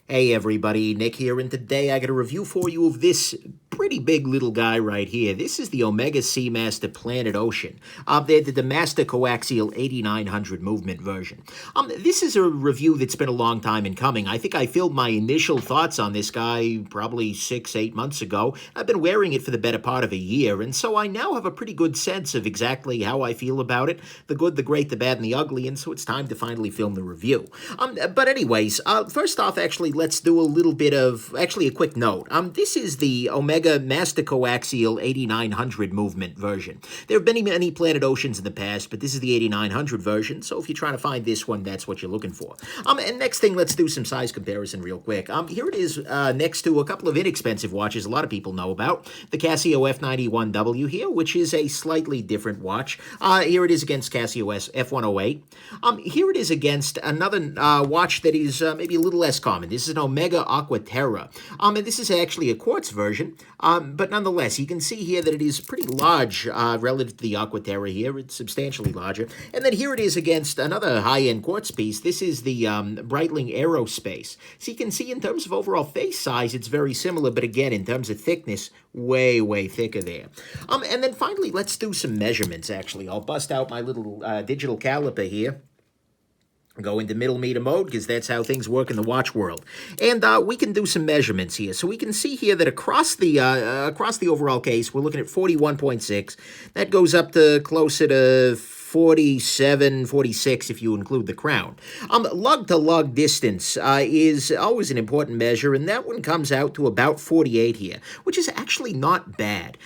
Hey everybody, Nick here, and today I got a review for you of this pretty big little guy right here. This is the Omega Seamaster Planet Ocean. The Master Coaxial 8900 movement version. This is a review that's been a long time in coming. I think I filmed my initial thoughts on this guy probably 6-8 months ago. I've been wearing it for the better part of a year, and so I now have a pretty good sense of exactly how I feel about it. The good, the great, the bad, and the ugly, and so it's time to finally film the review. But anyways, first off, actually, let's do a little bit of, a quick note. This is the Omega Master Coaxial 8900 movement version. There have been many Planet Oceans in the past, but this is the 8900 version, so if you're trying to find this one, that's what you're looking for. And next thing, let's do some size comparison real quick. Here it is next to a couple of inexpensive watches a lot of people know about. The Casio F91W here, which is a slightly different watch. Here it is against Casio F108. Here it is against another watch that is maybe a little less common. This is an Omega Aquaterra. And this is actually a quartz version, but nonetheless, you can see here that it is pretty large relative to the Aquaterra here. It's substantially larger. And then here it is against another high-end quartz piece. This is the Breitling Aerospace. So you can see in terms of overall face size, it's very similar, but again, in terms of thickness, way thicker there. And then finally, let's do some measurements, actually. I'll bust out my little digital caliper here. Go into middle meter mode because that's how things work in the watch world. And we can do some measurements here. So we can see here that across the overall case, we're looking at 41.6. That goes up to closer to 47, 46 if you include the crown. Lug to lug distance is always an important measure, and that one comes out to about 48 here, which is actually not bad.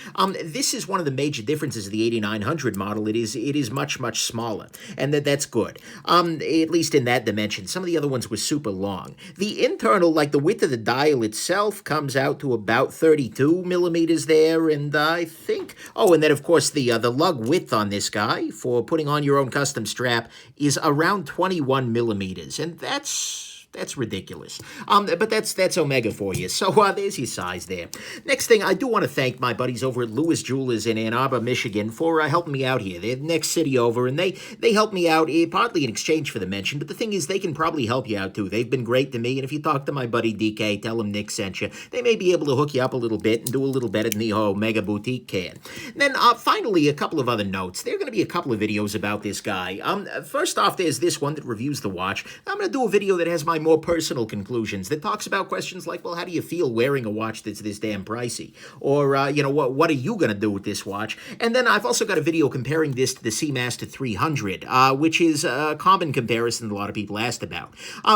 This is one of the major differences of the 8900 model. It is much smaller, and that's good. At least in that dimension. Some of the other ones were super long. The internal, like the width of the dial itself, comes out to about 32 millimeters there, and I think, and then of course the lug width on this guy for putting on your own custom strap is around 21 millimeters, and that's ridiculous. But that's Omega for you. So there's your size there. Next thing, I do want to thank my buddies over at Lewis Jewelers in Ann Arbor, Michigan for helping me out here. They're the next city over, and they helped me out partly in exchange for the mention, but the thing is they can probably help you out too. They've been great to me, and if you talk to my buddy DK, tell him Nick sent you, they may be able to hook you up a little bit and do a little better than the Omega Boutique can. And then finally, a couple of other notes. There are going to be a couple of videos about this guy. First off, there's this one that reviews the watch. I'm going to do a video that has my more personal conclusions, that talks about questions like, well, how do you feel wearing a watch that's this damn pricey? Or, what are you going to do with this watch? And then I've also got a video comparing this to the Seamaster 300, which is a common comparison that a lot of people asked about,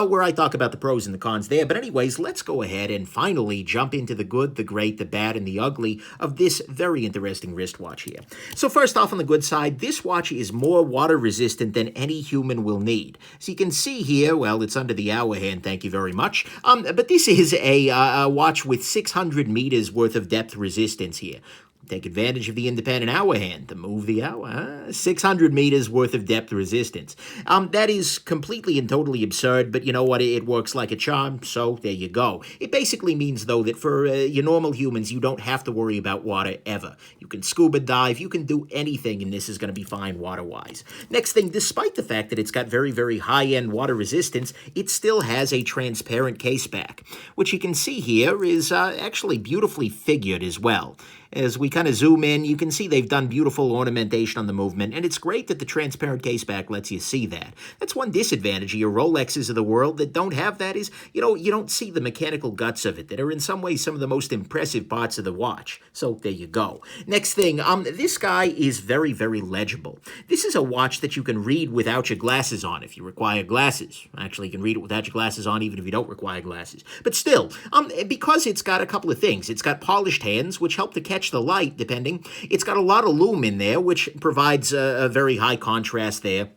where I talk about the pros and the cons there. But anyways, let's go ahead and finally jump into the good, the great, the bad, and the ugly of this very interesting wristwatch here. So first off, on the good side, this watch is more water resistant than any human will need. So you can see here, well, it's under the hour hand, thank you very much. But this is a watch with 600 meters worth of depth resistance here. Take advantage of the independent hour hand to move the hour. 600 meters worth of depth resistance. That is completely and totally absurd, but you know what? It works like a charm, so there you go. It basically means, though, that for your normal humans, you don't have to worry about water ever. You can scuba dive, you can do anything, and this is going to be fine water-wise. Next thing, despite the fact that it's got very high-end water resistance, it still has a transparent case back, which you can see here is actually beautifully figured as well. As we kind of zoom in, you can see they've done beautiful ornamentation on the movement, and it's great that the transparent caseback lets you see that. That's one disadvantage of your Rolexes of the world that don't have that is, you don't see the mechanical guts of it that are in some ways some of the most impressive parts of the watch. So there you go. Next thing, this guy is very legible. This is a watch that you can read without your glasses on if you require glasses. Actually, you can read it without your glasses on even if you don't require glasses. But still, because it's got a couple of things. It's got polished hands, which help to catch the light, depending. It's got a lot of Loom in there, which provides a very high contrast there.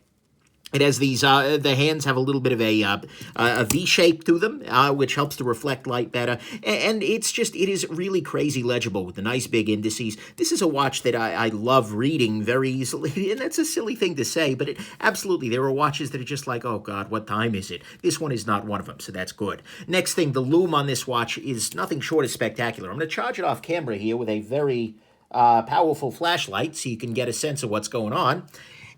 It has these, the hands have a little bit of a V shape to them, which helps to reflect light better. And it is really crazy legible with the nice big indices. This is a watch that I love reading very easily. And that's a silly thing to say, but absolutely, there are watches that are just like, oh God, what time is it? This one is not one of them, so that's good. Next thing, the Loom on this watch is nothing short of spectacular. I'm going to charge it off camera here with a very powerful flashlight so you can get a sense of what's going on.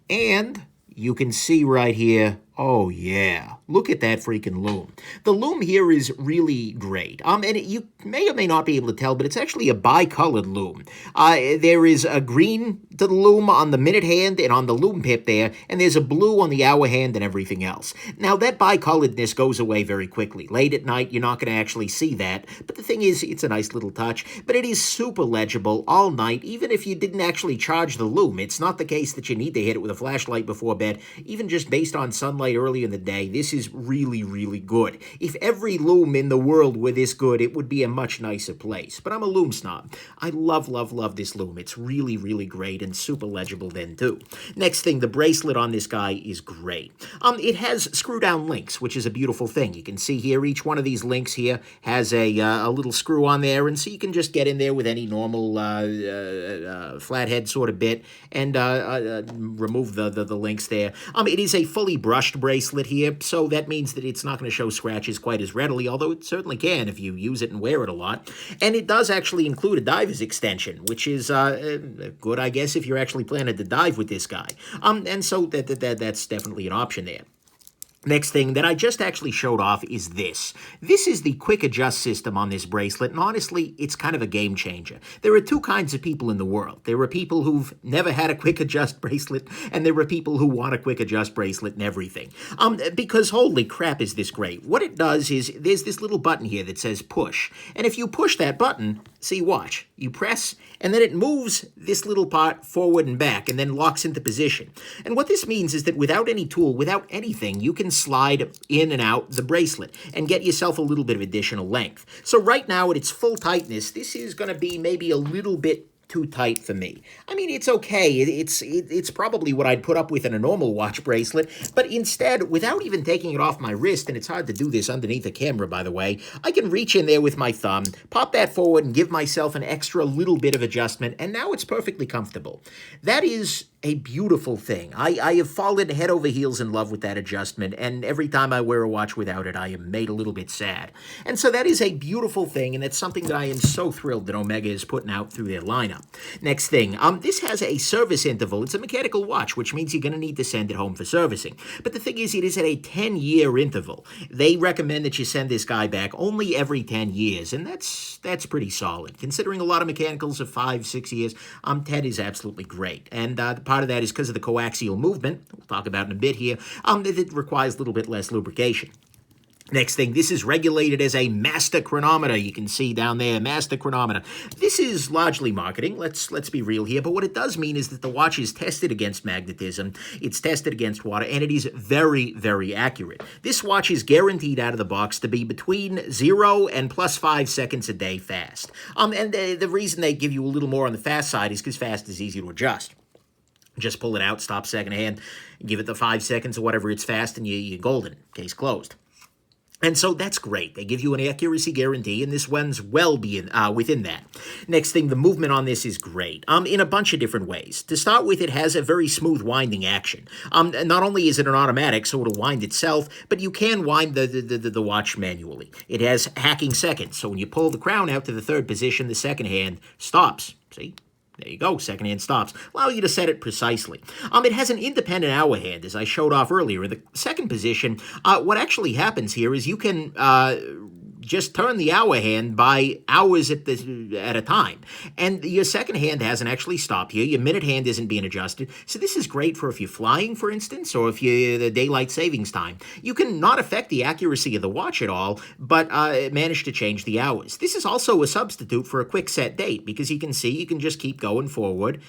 And you can see right here Oh, yeah. Look at that freaking loom. The loom here is really great. You may or may not be able to tell, but it's actually a bicolored loom. There is a green to the loom on the minute hand and on the loom pip there, and there's a blue on the hour hand and everything else. Now, that bicoloredness goes away very quickly. Late at night, you're not going to actually see that, but the thing is, it's a nice little touch, but it is super legible all night, even if you didn't actually charge the loom. It's not the case that you need to hit it with a flashlight before bed, even just based on sunlight early in the day. This is really, really good. If every loom in the world were this good, it would be a much nicer place. But I'm a loom snob. I love, love, love this loom. It's really, really great and super legible then too. Next thing, the bracelet on this guy is great. It has screw-down links, which is a beautiful thing. You can see here, each one of these links here has a little screw on there, and so you can just get in there with any normal flathead sort of bit and remove the links there. It is a fully brushed bracelet here, so that means that it's not going to show scratches quite as readily, although it certainly can if you use it and wear it a lot. And it does actually include a diver's extension, which is good, I guess, if you're actually planning to dive with this guy. And so that's definitely an option there. Next thing that I just actually showed off is this. This is the quick adjust system on this bracelet, and honestly, it's kind of a game changer. There are two kinds of people in the world. There are people who've never had a quick adjust bracelet, and there are people who want a quick adjust bracelet and everything. Because holy crap is this great. What it does is, there's this little button here that says push, and if you push that button, see, watch, you press, and then it moves this little part forward and back, and then locks into position. And what this means is that without any tool, without anything, you can slide in and out the bracelet and get yourself a little bit of additional length. So right now at its full tightness, this is going to be maybe a little bit too tight for me. I mean, it's okay. It's probably what I'd put up with in a normal watch bracelet, but instead, without even taking it off my wrist, and it's hard to do this underneath the camera, by the way, I can reach in there with my thumb, pop that forward, and give myself an extra little bit of adjustment, and now it's perfectly comfortable. That is a beautiful thing. I have fallen head over heels in love with that adjustment, and every time I wear a watch without it, I am made a little bit sad. And so that is a beautiful thing, and it's something that I am so thrilled that Omega is putting out through their lineup. Next thing, this has a service interval. It's a mechanical watch, which means you're going to need to send it home for servicing. But the thing is, it is at a 10-year interval. They recommend that you send this guy back only every 10 years, and that's pretty solid. Considering a lot of mechanicals are 5, 6 years, 10 is absolutely great. And part of that is because of the coaxial movement, we'll talk about in a bit here, it requires a little bit less lubrication. Next thing, this is regulated as a master chronometer. You can see down there, master chronometer. This is largely marketing, let's be real here, but what it does mean is that the watch is tested against magnetism, it's tested against water, and it is very, very accurate. This watch is guaranteed out of the box to be between 0 and plus 5 seconds a day fast. And the reason they give you a little more on the fast side is because fast is easy to adjust. Just pull it out, stop secondhand, give it the 5 seconds or whatever, it's fast, and you're golden, case closed. And so that's great. They give you an accuracy guarantee, and this one's well within that. Next thing, the movement on this is great in a bunch of different ways. To start with, it has a very smooth winding action. Not only is it an automatic, so it'll wind itself, but you can wind the watch manually. It has hacking seconds, so when you pull the crown out to the third position, the second hand stops. See? There you go, second hand stops, allow you to set it precisely. It has an independent hour hand, as I showed off earlier. In the second position, what actually happens here is you can just turn the hour hand by hours at a time. And your second hand hasn't actually stopped here. Your minute hand isn't being adjusted. So this is great for if you're flying, for instance, or if you're the daylight savings time. You can not affect the accuracy of the watch at all, but manage to change the hours. This is also a substitute for a quick set date, because you can see you can just keep going forward,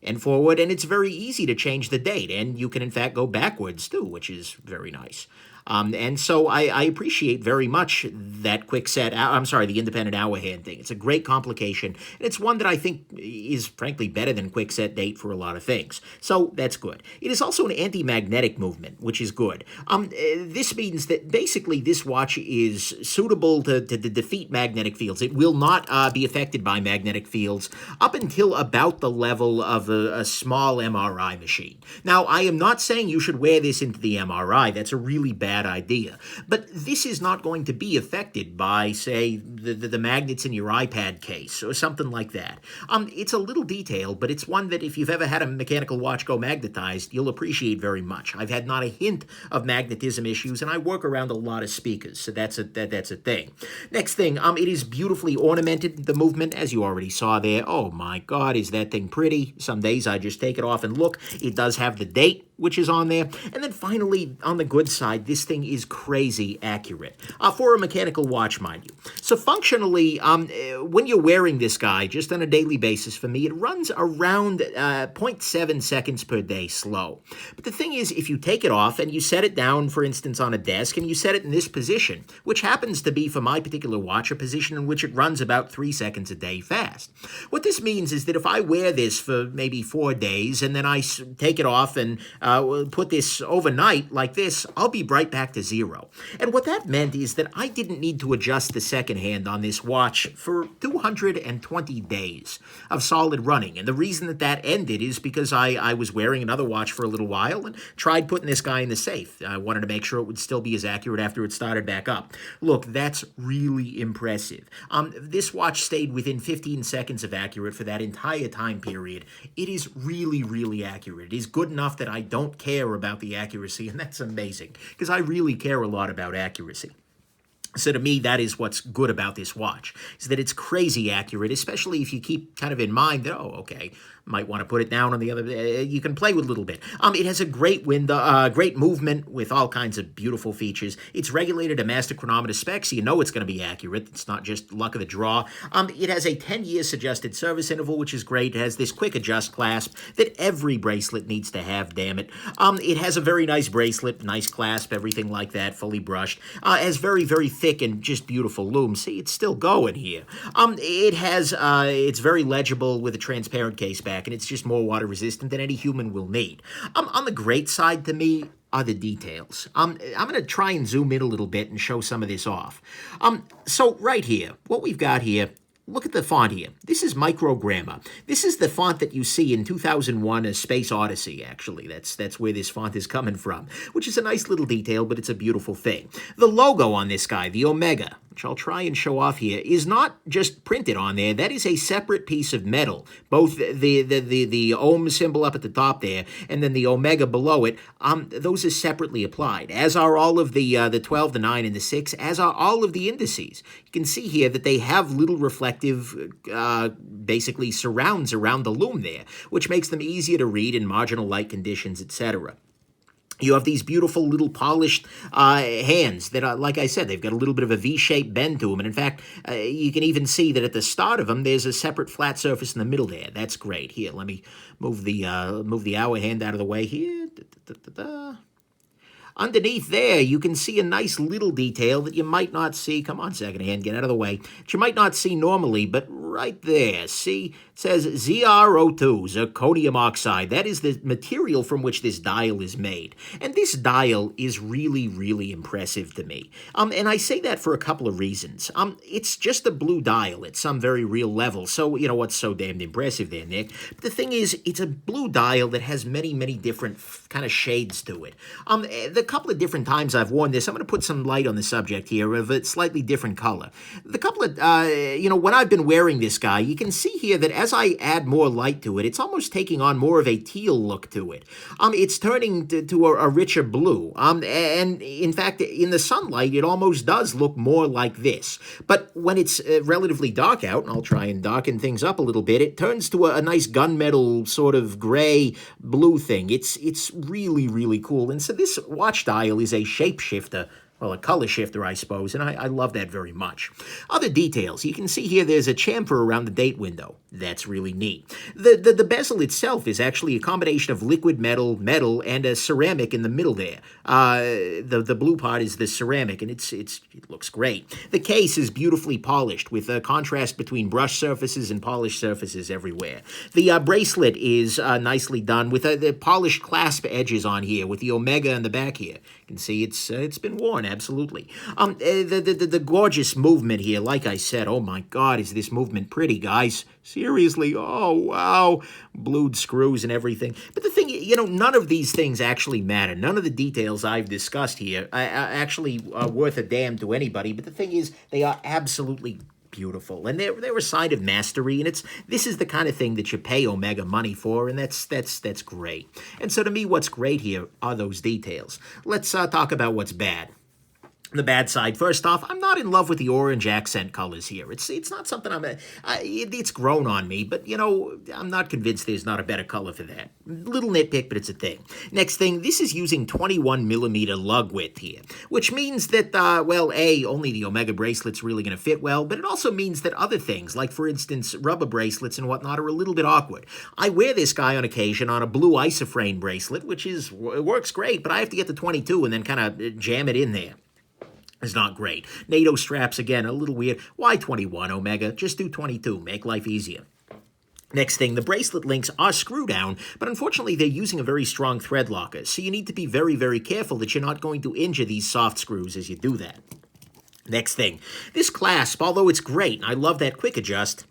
and it's very easy to change the date, and you can in fact go backwards too, which is very nice. And so I appreciate very much that quick set, the independent hour hand thing. It's a great complication, and it's one that I think is frankly better than quick set date for a lot of things. So that's good. It is also an anti-magnetic movement, which is good. This means that basically this watch is suitable to defeat magnetic fields. It will not be affected by magnetic fields up until about the level of a small MRI machine. Now, I am not saying you should wear this into the MRI. That's a really bad bad idea. But this is not going to be affected by, say, the magnets in your iPad case or something like that. It's a little detail, but it's one that if you've ever had a mechanical watch go magnetized, you'll appreciate very much. I've had not a hint of magnetism issues, and I work around a lot of speakers, so that's a thing. Next thing, it is beautifully ornamented, the movement, as you already saw there. Oh my God, is that thing pretty? Some days I just take it off and look. It does have the date, which is on there. And then finally, on the good side, this thing is crazy accurate. For a mechanical watch, mind you. So functionally, when you're wearing this guy, just on a daily basis for me, it runs around 0.7 seconds per day slow. But the thing is, if you take it off and you set it down, for instance, on a desk, and you set it in this position, which happens to be, for my particular watch, a position in which it runs about 3 seconds a day fast. What this means is that if I wear this for maybe 4 days, and then I take it off and put this overnight like this, I'll be right back to 0. And what that meant is that I didn't need to adjust the second hand on this watch for 220 days of solid running. And the reason that ended is because I was wearing another watch for a little while and tried putting this guy in the safe. I wanted to make sure it would still be as accurate after it started back up. Look, that's really impressive. This watch stayed within 15 seconds of accurate for that entire time period. It is really, really accurate. It is good enough that I don't care about the accuracy, and that's amazing, because I really care a lot about accuracy. So to me, that is what's good about this watch, is that it's crazy accurate, especially if you keep kind of in mind that, oh, okay, might want to put it down on the other, you can play with a little bit. It has a great window, great movement with all kinds of beautiful features. It's regulated to master chronometer specs, so you know it's going to be accurate. It's not just luck of the draw. It has a 10-year suggested service interval, which is great. It has this quick adjust clasp that every bracelet needs to have, damn it. It has a very nice bracelet, nice clasp, everything like that, fully brushed. It has very, very thick and just beautiful loom. See, it's still going here. It's very legible with a transparent case back, and it's just more water resistant than any human will need. On the great side to me are the details. I'm going to try and zoom in a little bit and show some of this off. So right here, what we've got here, look at the font here. This is microgramma. This is the font that you see in 2001: A Space Odyssey, actually. That's where this font is coming from, which is a nice little detail, but it's a beautiful thing. The logo on this guy, the Omega, which I'll try and show off here, is not just printed on there. That is a separate piece of metal. Both the ohm symbol up at the top there and then the omega below it, those are separately applied, as are all of the 12, the 9, and the 6, as are all of the indices. You can see here that they have little reflective, basically surrounds around the loom there, which makes them easier to read in marginal light conditions, etc. You have these beautiful little polished hands that are, like I said, they've got a little bit of a V-shaped bend to them. And in fact, you can even see that at the start of them, there's a separate flat surface in the middle there. That's great. Here, let me move the hour hand out of the way here. Underneath there, you can see a nice little detail that you might not see. Come on, second hand, get out of the way. That you might not see normally, but right there, see, it says ZrO2, zirconium oxide. That is the material from which this dial is made. And this dial is really, really impressive to me. And I say that for a couple of reasons. It's just a blue dial at some very real level. So, you know what's so damned impressive there, Nick? But the thing is, it's a blue dial that has many, many different kind of shades to it. The couple of different times I've worn this, I'm going to put some light on the subject here of a slightly different color. The couple of, when I've been wearing this guy, you can see here that as I add more light to it, it's almost taking on more of a teal look to it. It's turning to a richer blue. And in fact, in the sunlight, it almost does look more like this. But when it's relatively dark out, and I'll try and darken things up a little bit, it turns to a nice gunmetal sort of gray blue thing. It's really, really cool. And so this watch dial is a shapeshifter, well, a color shifter, I suppose, and I love that very much. Other details. You can see here there's a chamfer around the date window. That's really neat. The bezel itself is actually a combination of liquid metal, and a ceramic in the middle there. The blue part is the ceramic, and it looks great. The case is beautifully polished with a contrast between brushed surfaces and polished surfaces everywhere. The bracelet is nicely done with the polished clasp edges on here with the omega in the back here. You can see it's been worn. absolutely. The gorgeous movement here, like I said, oh my God, is this movement pretty, guys? Seriously, oh wow, blued screws and everything. But the thing, none of these things actually matter. None of the details I've discussed here are actually worth a damn to anybody. But the thing is, they are absolutely beautiful, and they're a sign of mastery, and this is the kind of thing that you pay Omega money for, and that's great. And so to me, what's great here are those details. Let's talk about what's bad. The bad side. First off, I'm not in love with the orange accent colors here. It's not something it's grown on me, but I'm not convinced there's not a better color for that. Little nitpick, but it's a thing. Next thing, this is using 21 millimeter lug width here, which means that only the Omega bracelet's really going to fit well, but it also means that other things, like for instance rubber bracelets and whatnot, are a little bit awkward. I wear this guy on occasion on a blue isofrane bracelet, which works great, but I have to get to 22 and then kind of jam it in there. Is not great. NATO straps, again, a little weird. Why 21, Omega? Just do 22. Make life easier. Next thing, the bracelet links are screw down, but unfortunately they're using a very strong thread locker, so you need to be very, very careful that you're not going to injure these soft screws as you do that. Next thing, this clasp, although it's great, and I love that quick adjust,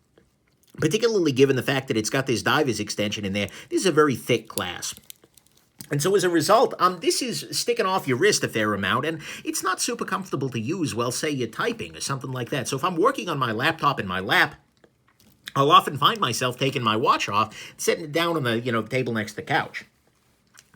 particularly given the fact that it's got this diver's extension in there, this is a very thick clasp. And so as a result, this is sticking off your wrist a fair amount, and it's not super comfortable to use while, say, you're typing or something like that. So if I'm working on my laptop in my lap, I'll often find myself taking my watch off, setting it down on the table next to the couch.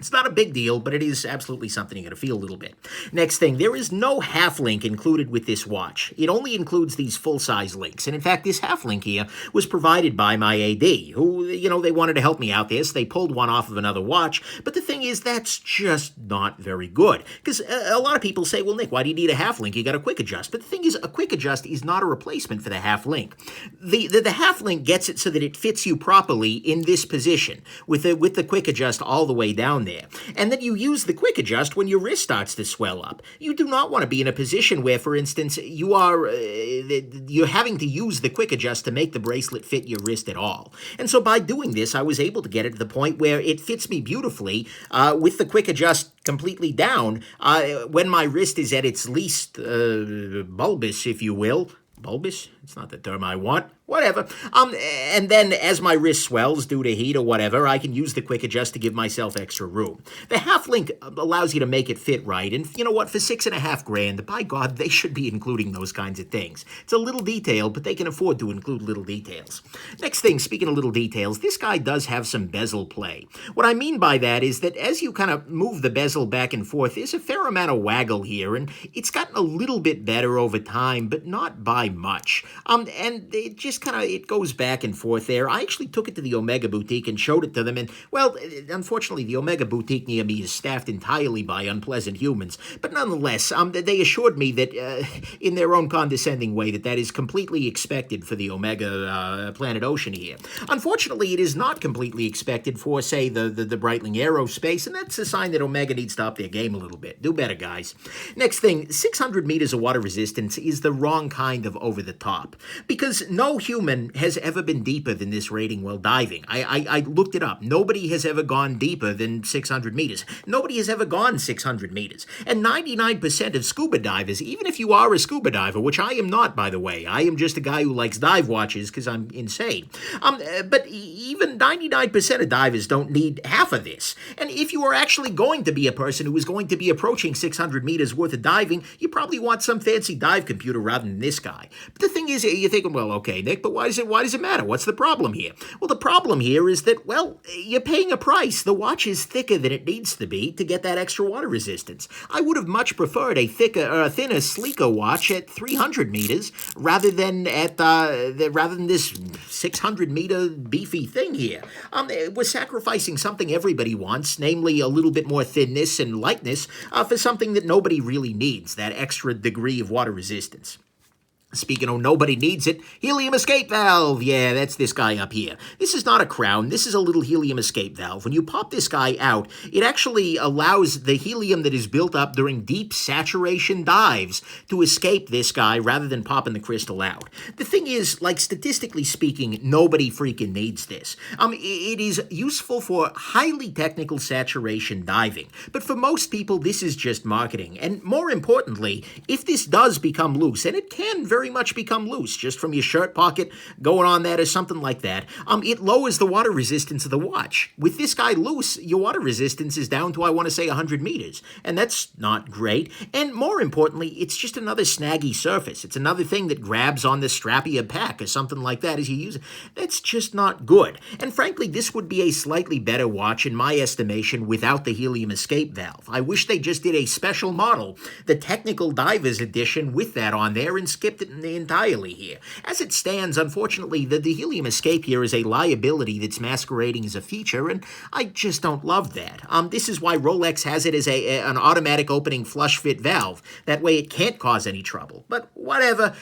It's not a big deal, but it is absolutely something you're going to feel a little bit. Next thing, there is no half link included with this watch. It only includes these full-size links. And in fact, this half link here was provided by my AD, who, they wanted to help me out there, so they pulled one off of another watch. But the thing is, that's just not very good. Because a lot of people say, well, Nick, why do you need a half link? You got a quick adjust. But the thing is, a quick adjust is not a replacement for the half link. The half link gets it so that it fits you properly in this position, with the quick adjust all the way down there. And then you use the quick adjust when your wrist starts to swell up. You do not want to be in a position where, for instance, you're having to use the quick adjust to make the bracelet fit your wrist at all. And so by doing this, I was able to get it to the point where it fits me beautifully with the quick adjust completely down when my wrist is at its least bulbous, if you will. Bulbous? It's not the term I want. Whatever. And then as my wrist swells due to heat or whatever, I can use the quick adjust to give myself extra room. The half link allows you to make it fit right. And you know what? For $6,500, by God, they should be including those kinds of things. It's a little detail, but they can afford to include little details. Next thing, speaking of little details, this guy does have some bezel play. What I mean by that is that as you kind of move the bezel back and forth, there's a fair amount of waggle here, and it's gotten a little bit better over time, but not by much. And it just it goes back and forth there. I actually took it to the Omega Boutique and showed it to them, and, well, unfortunately, the Omega Boutique near me is staffed entirely by unpleasant humans, but nonetheless, they assured me that, in their own condescending way, that is completely expected for the Omega Planet Ocean here. Unfortunately, it is not completely expected for, say, the Breitling Aerospace, and that's a sign that Omega needs to up their game a little bit. Do better, guys. Next thing, 600 meters of water resistance is the wrong kind of over the top, because no human has ever been deeper than this rating while diving. I looked it up. Nobody has ever gone deeper than 600 meters. Nobody has ever gone 600 meters. And 99% of scuba divers, even if you are a scuba diver, which I am not, by the way, I am just a guy who likes dive watches because I'm insane. But even 99% of divers don't need half of this. And if you are actually going to be a person who is going to be approaching 600 meters worth of diving, you probably want some fancy dive computer rather than this guy. But the thing is, you're thinking, well, okay, Nick, but why does it matter? What's the problem here? Well, the problem here is that, well, you're paying a price. The watch is thicker than it needs to be to get that extra water resistance. I would have much preferred a thinner, sleeker watch at 300 meters rather than this 600 meter beefy thing here. We're sacrificing something everybody wants, namely a little bit more thinness and lightness, for something that nobody really needs, that extra degree of water resistance. Speaking of nobody needs it, helium escape valve. Yeah, that's this guy up here. This is not a crown. This is a little helium escape valve. When you pop this guy out, it actually allows the helium that is built up during deep saturation dives to escape this guy rather than popping the crystal out. The thing is, like statistically speaking, nobody freaking needs this. It is useful for highly technical saturation diving, but for most people, this is just marketing. And more importantly, if this does become loose, and it can very much become loose just from your shirt pocket going on that or something like that, it lowers the water resistance of the watch. With this guy loose, your water resistance is down to, I want to say, 100 meters, and that's not great. And more importantly, it's just another snaggy surface. It's another thing that grabs on the strap of your pack or something like that as you use it. That's just not good. And frankly, this would be a slightly better watch, in my estimation, without the helium escape valve. I wish they just did a special model, the Technical Divers Edition, with that on there and skipped it entirely here. As it stands, unfortunately, the helium escape here is a liability that's masquerading as a feature, and I just don't love that. This is why Rolex has it as an automatic opening flush fit valve. That way it can't cause any trouble. But whatever,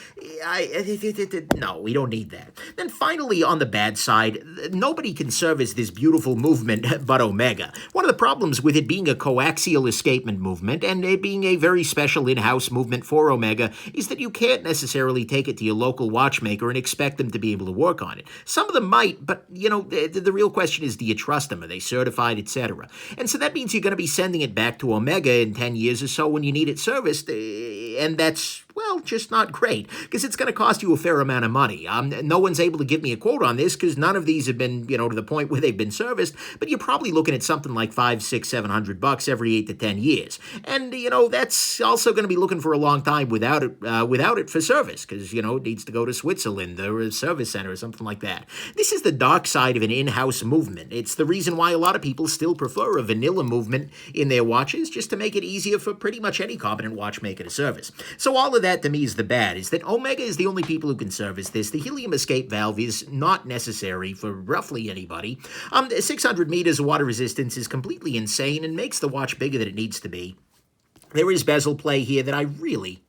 no, we don't need that. Then finally, on the bad side, nobody can service this beautiful movement but Omega. One of the problems with it being a coaxial escapement movement and it being a very special in-house movement for Omega is that you can't necessarily take it to your local watchmaker and expect them to be able to work on it. Some of them might, but, you know, the real question is, do you trust them? Are they certified, etc.? And so that means you're going to be sending it back to Omega in 10 years or so when you need it serviced, and that's, well, just not great, because it's going to cost you a fair amount of money. No one's able to give me a quote on this, because none of these have been, to the point where they've been serviced, but you're probably looking at something like $500, $600, $700 every 8 to 10 years. And, that's also going to be looking for a long time without it for service, because, it needs to go to Switzerland or a service center or something like that. This is the dark side of an in-house movement. It's the reason why a lot of people still prefer a vanilla movement in their watches, just to make it easier for pretty much any competent watchmaker to service. So all of that to me is the bad, is that Omega is the only people who can service this. The helium escape valve is not necessary for roughly anybody. 600 meters of water resistance is completely insane and makes the watch bigger than it needs to be. There is bezel play here that I really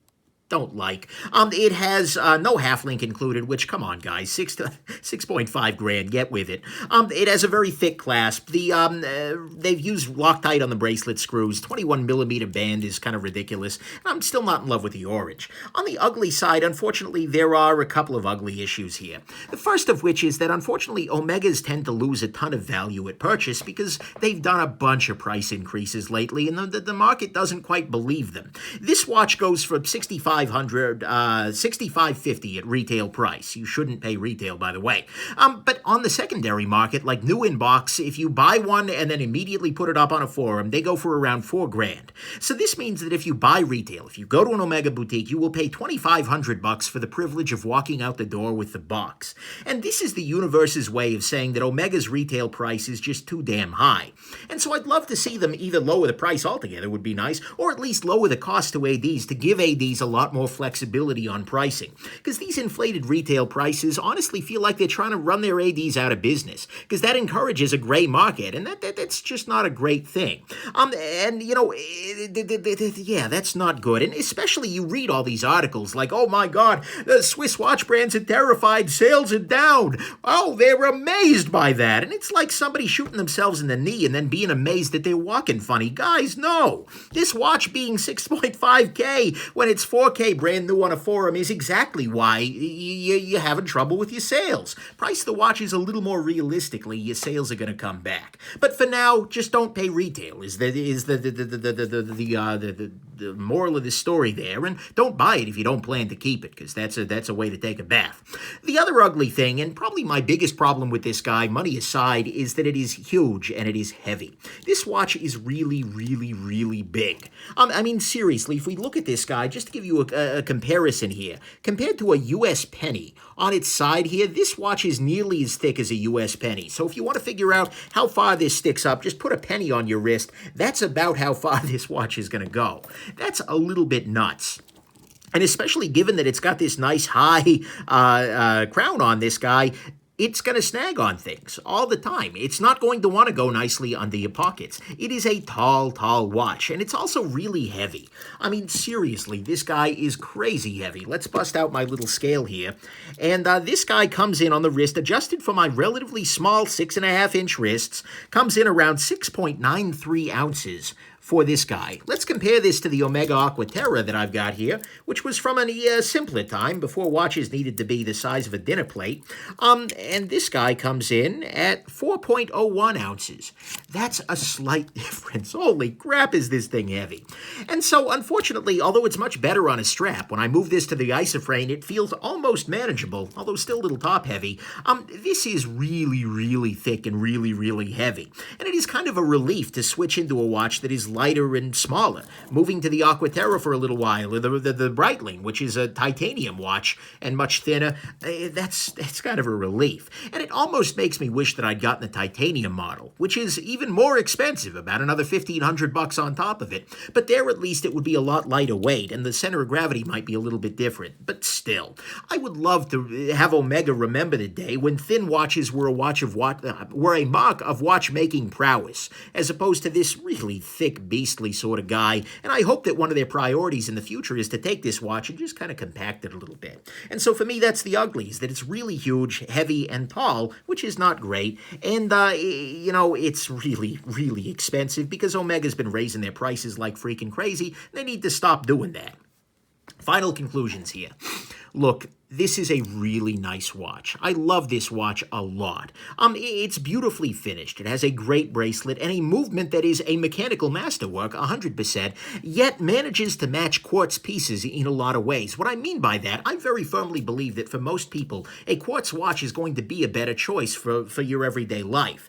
don't like. It has no half link included, which, come on, guys, 6.5 grand, get with it. It has a very thick clasp. They've used Loctite on the bracelet screws. 21 millimeter band is kind of ridiculous. I'm still not in love with the orange. On the ugly side, unfortunately, there are a couple of ugly issues here. The first of which is that, unfortunately, Omegas tend to lose a ton of value at purchase because they've done a bunch of price increases lately, and the market doesn't quite believe them. This watch goes for $65.50 at retail price. You shouldn't pay retail, by the way. But on the secondary market, like new in box, if you buy one and then immediately put it up on a forum, they go for around $4 grand. So this means that if you buy retail, if you go to an Omega boutique, you will pay $2,500 for the privilege of walking out the door with the box. And this is the universe's way of saying that Omega's retail price is just too damn high. And so I'd love to see them either lower the price altogether, would be nice, or at least lower the cost to ADs to give ADs a lot more flexibility on pricing, because these inflated retail prices honestly feel like they're trying to run their ADs out of business, because that encourages a gray market, and that's just not a great thing. Yeah, that's not good. And especially you read all these articles like, oh my God, the Swiss watch brands are terrified, sales are down. Oh, they're amazed by that. And it's like somebody shooting themselves in the knee and then being amazed that they're walking funny. Guys, no. This watch being 6.5K when it's 4K brand new on a forum is exactly why you're having trouble with your sales. Price the watches a little more realistically, your sales are going to come back. But for now, just don't pay retail is the moral of the story there, and don't buy it if you don't plan to keep it, because that's a way to take a bath. The other ugly thing, and probably my biggest problem with this guy, money aside, is that it is huge and it is heavy. This watch is really, really, really big. I mean, seriously, if we look at this guy, just to give you a comparison here, compared to a U.S. penny, on its side here, this watch is nearly as thick as a U.S. penny. So if you want to figure out how far this sticks up, just put a penny on your wrist. That's about how far this watch is going to go. That's a little bit nuts. And especially given that it's got this nice high crown on this guy, it's going to snag on things all the time. It's not going to want to go nicely under your pockets. It is a tall, tall watch, and it's also really heavy. I mean, seriously, this guy is crazy heavy. Let's bust out my little scale here. And this guy comes in on the wrist, adjusted for my relatively small 6.5-inch wrists, comes in around 6.93 ounces for this guy. Let's compare this to the Omega Aquaterra that I've got here, which was from a simpler time before watches needed to be the size of a dinner plate. And this guy comes in at 4.01 ounces. That's a slight difference. Holy crap, is this thing heavy. And so, unfortunately, although it's much better on a strap, when I move this to the isoframe, it feels almost manageable, although still a little top-heavy. This is really, really thick and really, really heavy. And it is kind of a relief to switch into a watch that is lighter and smaller. Moving to the Aquaterra for a little while, or the Breitling, which is a titanium watch and much thinner, that's kind of a relief. And it almost makes me wish that I'd gotten the titanium model, which is even more expensive, about another $1,500 on top of it. But there, at least, it would be a lot lighter weight, and the center of gravity might be a little bit different. But still, I would love to have Omega remember the day when thin watches were a mark of watchmaking prowess, as opposed to this really thick, beastly sort of guy. And I hope that one of their priorities in the future is to take this watch and just kind of compact it a little bit. And so for me, that's the uglies, that it's really huge, heavy, and tall, which is not great. And, it's really, really expensive because Omega's been raising their prices like freaking crazy. They need to stop doing that. Final conclusions here. Look, this is a really nice watch. I love this watch a lot. It's beautifully finished. It has a great bracelet and a movement that is a mechanical masterwork, 100%, yet manages to match quartz pieces in a lot of ways. What I mean by that, I very firmly believe that for most people, a quartz watch is going to be a better choice for your everyday life,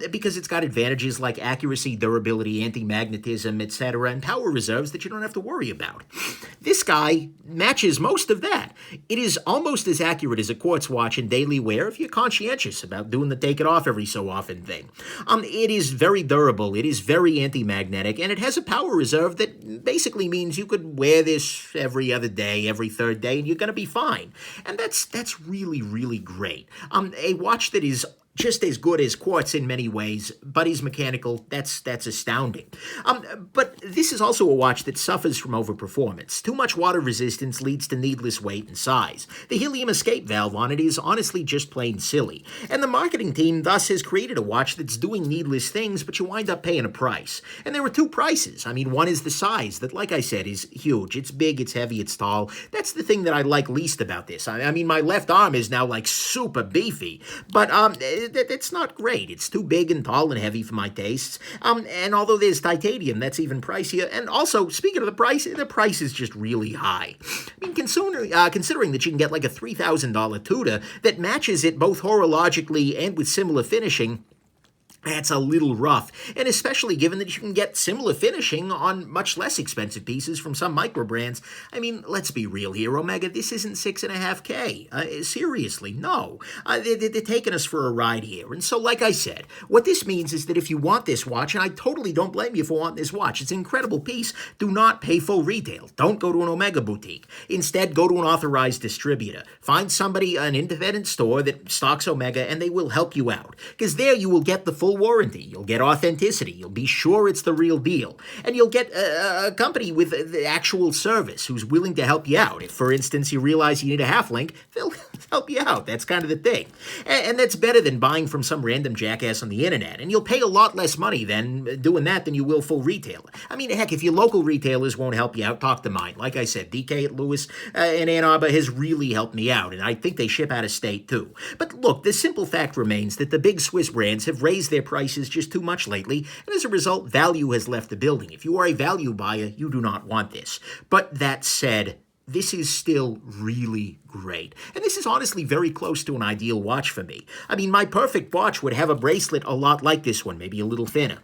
because it's got advantages like accuracy, durability, anti-magnetism, etc., and power reserves that you don't have to worry about. This guy matches most of that. It is almost as accurate as a quartz watch in daily wear if you're conscientious about doing the take it off every so often thing. It is very durable, it is very anti-magnetic, and it has a power reserve that basically means you could wear this every other day, every third day, and you're going to be fine. And that's really, really great. A watch that is just as good as quartz in many ways, but is mechanical, that's astounding. But this is also a watch that suffers from overperformance. Too much water resistance leads to needless weight and size. The helium escape valve on it is honestly just plain silly. And the marketing team thus has created a watch that's doing needless things, but you wind up paying a price. And there are two prices. I mean, one is the size that, like I said, is huge. It's big, it's heavy, it's tall. That's the thing that I like least about this. I mean, my left arm is now like super beefy, but it's not great. It's too big and tall and heavy for my tastes. And although there's titanium, that's even pricier. And also, speaking of the price is just really high. I mean, considering that you can get like a $3,000 Tudor that matches it both horologically and with similar finishing, that's a little rough, and especially given that you can get similar finishing on much less expensive pieces from some micro brands. I mean, let's be real here, Omega, this isn't $6.5K. Seriously, no. They're taking us for a ride here. And so, like I said, what this means is that if you want this watch, and I totally don't blame you for wanting this watch, it's an incredible piece, do not pay full retail. Don't go to an Omega boutique. Instead, go to an authorized distributor. Find somebody, an independent store that stocks Omega, and they will help you out. Because there you will get the full warranty, you'll get authenticity, you'll be sure it's the real deal, and you'll get a company with the actual service who's willing to help you out. If, for instance, you realize you need a half link, they'll help you out. That's kind of the thing. And that's better than buying from some random jackass on the internet, and you'll pay a lot less money than doing that than you will full retail. I mean, heck, if your local retailers won't help you out, talk to mine. Like I said, DK at Lewis in Ann Arbor has really helped me out, and I think they ship out of state too. But look, the simple fact remains that the big Swiss brands have raised their prices just too much lately, and as a result, value has left the building. If you are a value buyer, you do not want this. But that said, this is still really great. And this is honestly very close to an ideal watch for me. I mean, my perfect watch would have a bracelet a lot like this one, maybe a little thinner.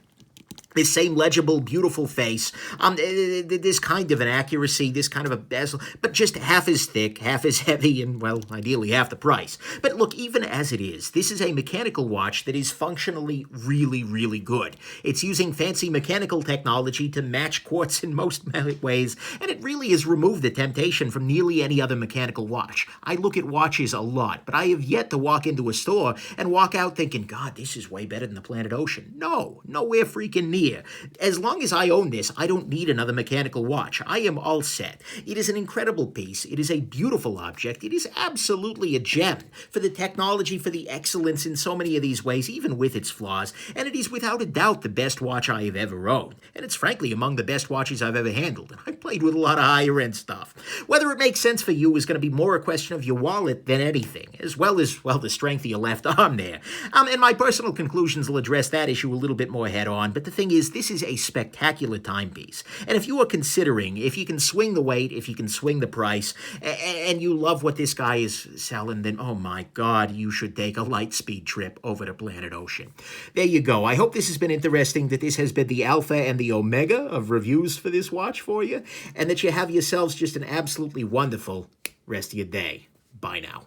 This same legible, beautiful face, this kind of an accuracy, this kind of a bezel, but just half as thick, half as heavy, and, well, ideally half the price. But look, even as it is, this is a mechanical watch that is functionally really, really good. It's using fancy mechanical technology to match quartz in most ways, and it really has removed the temptation from nearly any other mechanical watch. I look at watches a lot, but I have yet to walk into a store and walk out thinking, God, this is way better than the Planet Ocean. No, nowhere freaking near. As long as I own this, I don't need another mechanical watch. I am all set. It is an incredible piece. It is a beautiful object. It is absolutely a gem for the technology, for the excellence in so many of these ways, even with its flaws. And it is without a doubt the best watch I have ever owned. And it's frankly among the best watches I've ever handled. And I've played with a lot of higher end stuff. Whether it makes sense for you is going to be more a question of your wallet than anything, as well as, well, the strength of your left arm there. And my personal conclusions will address that issue a little bit more head on. But the thing is, this is a spectacular timepiece. And if you are considering, if you can swing the weight, if you can swing the price, and you love what this guy is selling, then, oh my God, you should take a light speed trip over to Planet Ocean. There you go. I hope this has been interesting, that this has been the alpha and the omega of reviews for this watch for you, and that you have yourselves just an absolutely wonderful rest of your day. Bye now.